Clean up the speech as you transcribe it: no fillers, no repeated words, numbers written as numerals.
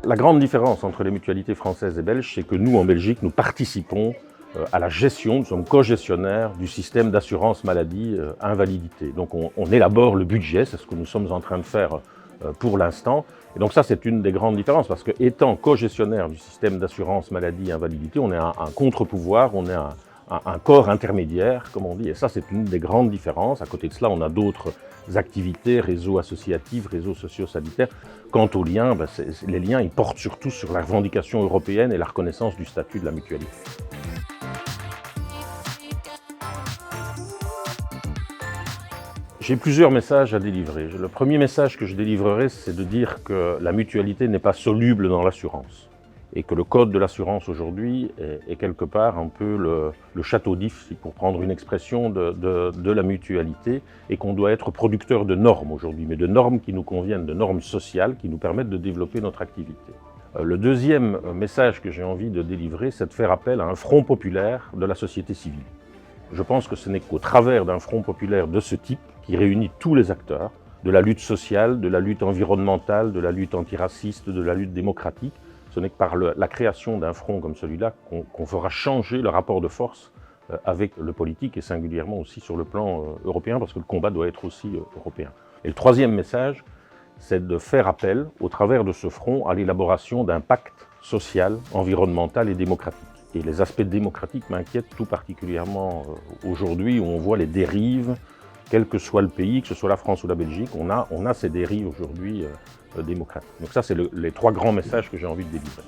La grande différence entre les mutualités françaises et belges, c'est que nous, en Belgique, nous participons à la gestion, nous sommes co-gestionnaires du système d'assurance maladie invalidité. Donc on élabore le budget, c'est ce que nous sommes en train de faire pour l'instant. Et donc ça, c'est une des grandes différences, parce que étant co-gestionnaire du système d'assurance maladie invalidité, on est un contre-pouvoir, on est un corps intermédiaire, comme on dit, et ça, c'est une des grandes différences. À côté de cela, on a d'autres activités, réseaux associatifs, réseaux socio-sanitaires. Quant aux liens, les liens, ils portent surtout sur la revendication européenne et la reconnaissance du statut de la mutualité. J'ai plusieurs messages à délivrer. Le premier message que je délivrerai, c'est de dire que la mutualité n'est pas soluble dans l'assurance et que le code de l'assurance aujourd'hui est quelque part un peu le château d'if, pour prendre une expression de la mutualité, et qu'on doit être producteur de normes aujourd'hui, mais de normes qui nous conviennent, de normes sociales qui nous permettent de développer notre activité. Le deuxième message que j'ai envie de délivrer, c'est de faire appel à un front populaire de la société civile. Je pense que ce n'est qu'au travers d'un front populaire de ce type, qui réunit tous les acteurs, de la lutte sociale, de la lutte environnementale, de la lutte antiraciste, de la lutte démocratique, ce n'est que par la création d'un front comme celui-là qu'on fera changer le rapport de force avec le politique, et singulièrement aussi sur le plan européen, parce que le combat doit être aussi européen. Et le troisième message, c'est de faire appel, au travers de ce front, à l'élaboration d'un pacte social, environnemental et démocratique. Et les aspects démocratiques m'inquiètent tout particulièrement aujourd'hui, où on voit les dérives, quel que soit le pays, que ce soit la France ou la Belgique, on a ces dérives aujourd'hui démocratiques. Donc ça, c'est les trois grands messages que j'ai envie de délivrer.